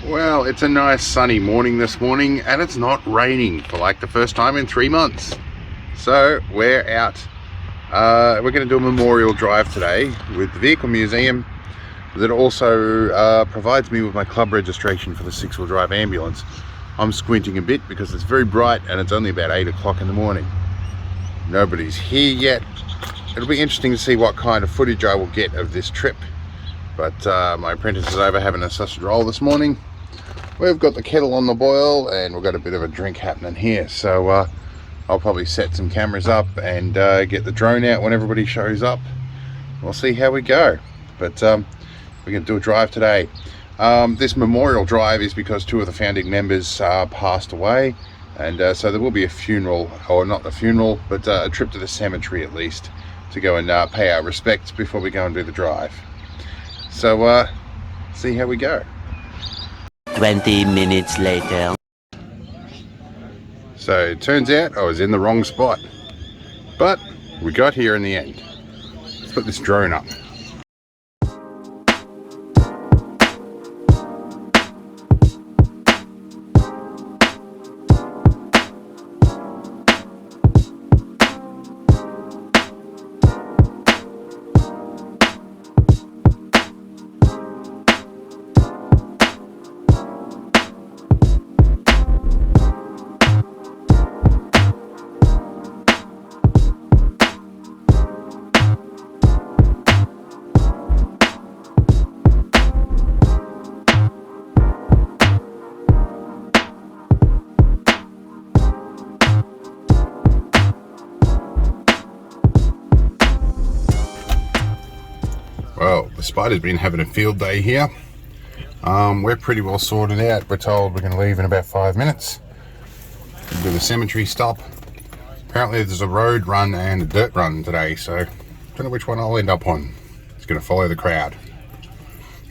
Well, it's a nice sunny morning this morning and it's not raining for like the first time in 3 months. So we're out. We're going to do a memorial drive today with the vehicle museum that also provides me with my club registration for the 6-wheel drive ambulance. I'm squinting a bit because it's very bright and it's only about 8 o'clock in the morning. Nobody's here yet. It'll be interesting to see what kind of footage I will get of this trip. But my apprentice is over having a sausage roll this morning. We've got the kettle on the boil and we've got a bit of a drink happening here. So I'll probably set some cameras up and get the drone out when everybody shows up. We'll see how we go. But we're going to do a drive today. This memorial drive is because 2 of the founding members passed away. And so there will be a funeral, or not a funeral, but a trip to the cemetery at least, to go and pay our respects before we go and do the drive. So see how we go. 20 minutes later. So it turns out I was in the wrong spot, but we got here in the end. Let's put this drone up. Well, the spider's been having a field day here. We're pretty well sorted out. We're told we're going to leave in about 5 minutes. We'll do the cemetery stop. Apparently there's a road run and a dirt run today, so I don't know which one I'll end up on. It's going to follow the crowd.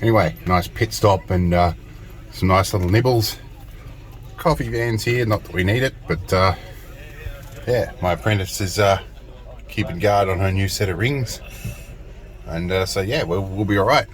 Anyway, nice pit stop and some nice little nibbles. Coffee van's here, not that we need it, but yeah, my apprentice is keeping guard on her new set of rings. And so yeah, we'll be all right.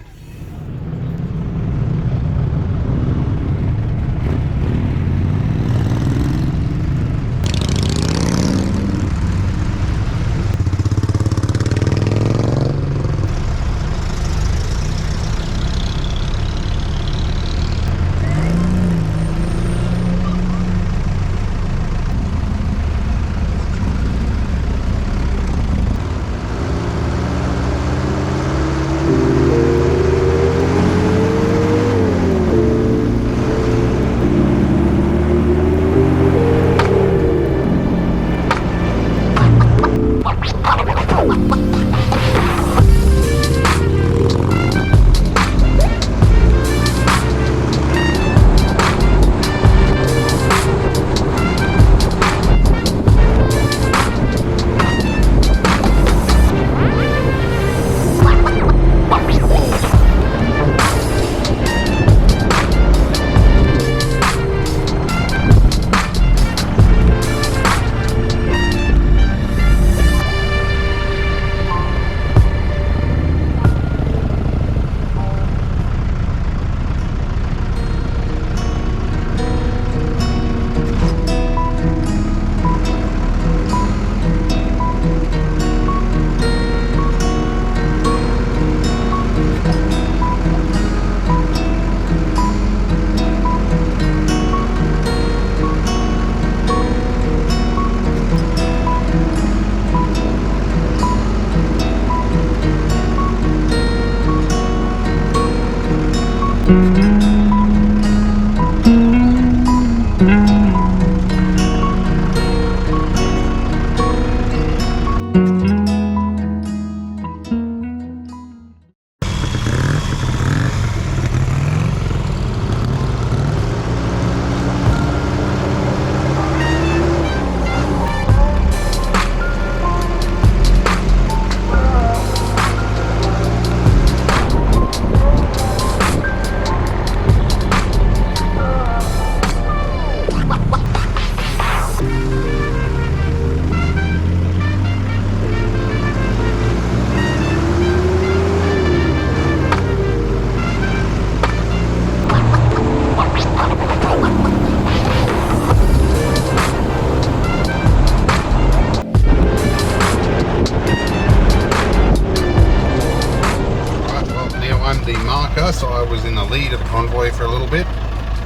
lead of the convoy for a little bit.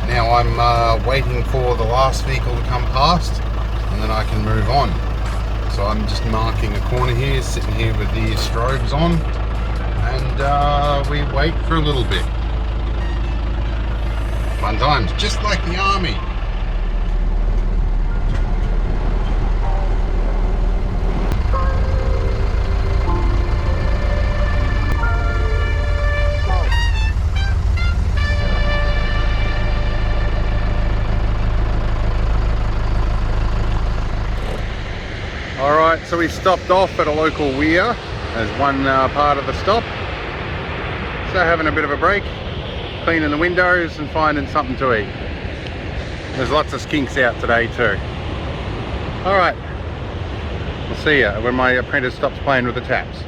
Now I'm waiting for the last vehicle to come past, and then I can move on. So I'm just marking a corner here, sitting here with the strobes on, and we wait for a little bit. Fun times, just like the army. Alright, so we stopped off at a local weir as one part of the stop. So having a bit of a break, cleaning the windows and finding something to eat. There's lots of skinks out today too. Alright, we'll see you when my apprentice stops playing with the taps.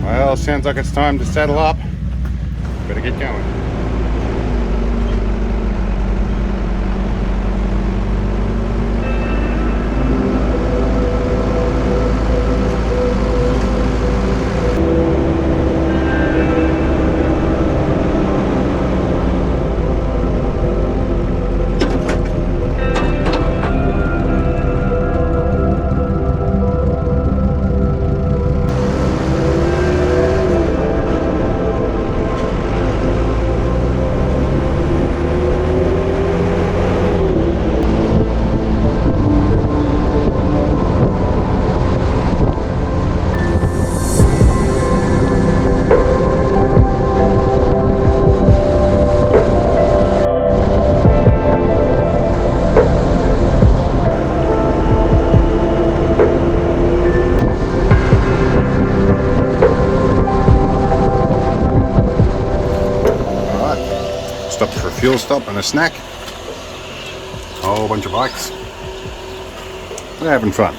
Well, sounds like it's time to saddle up. Better get going. Stopped for a fuel stop and a snack. A whole bunch of bikes. We're having fun.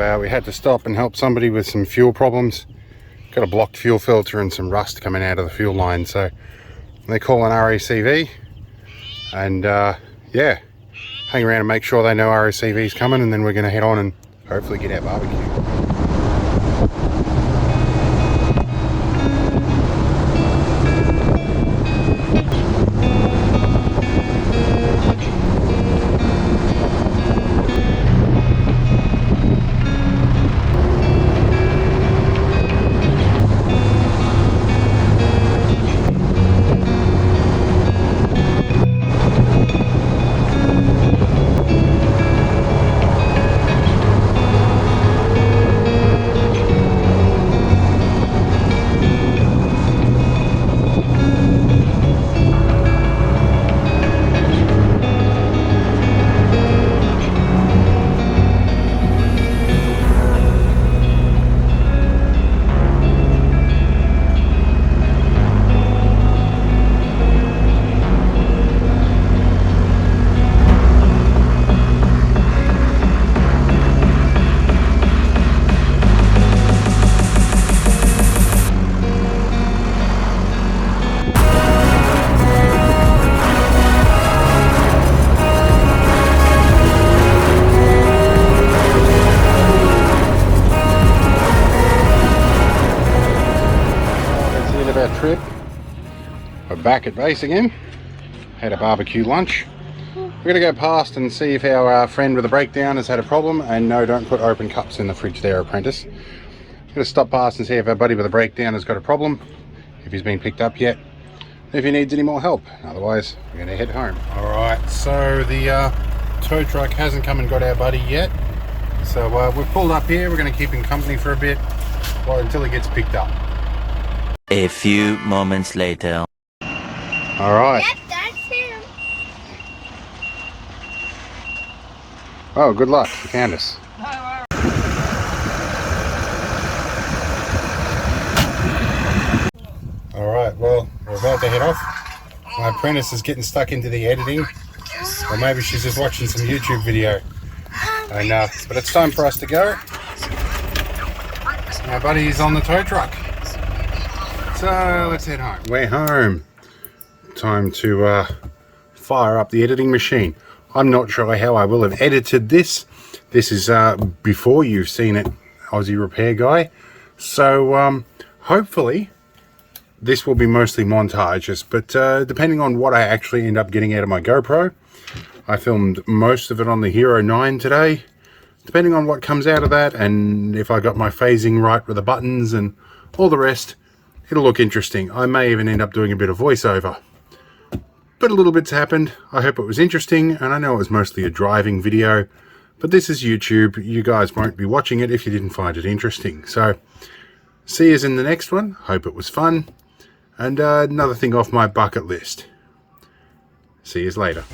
So we had to stop and help somebody with some fuel problems. Got a blocked fuel filter and some rust coming out of the fuel line. So they call an RACV and yeah, hang around and make sure they know RACV's coming, and then we're going to head on and hopefully get our barbecue. Trip. We're back at base again. Had a barbecue lunch. We're going to go past and see if our friend with the breakdown has had a problem. And no, don't put open cups in the fridge there, apprentice. We're going to stop past and see if our buddy with the breakdown has got a problem, if he's been picked up yet, if he needs any more help. Otherwise, we're going to head home. Alright, so the tow truck hasn't come and got our buddy yet. So we've pulled up here. We're going to keep him company for a bit, well, until he gets picked up. A few moments later. Alright. Yep, that's him. Oh, good luck. You found us. Alright, well, we're about to head off. My apprentice is getting stuck into the editing. Or maybe she's just watching some YouTube video. And, but it's time for us to go. My buddy's on the tow truck. So let's head home. We're home. Time to fire up the editing machine. I'm not sure how I will have edited this. This is before you've seen it, Aussie Repair Guy. So hopefully this will be mostly montages, but depending on what I actually end up getting out of my GoPro. I filmed most of it on the Hero 9 today. Depending on what comes out of that, and if I got my phasing right with the buttons and all the rest, it'll look interesting. I may even end up doing a bit of voiceover. But a little bit's happened. I hope it was interesting, and I know it was mostly a driving video, but this is YouTube. You guys won't be watching it if you didn't find it interesting. So, see you in the next one. Hope it was fun. And another thing off my bucket list. See you later.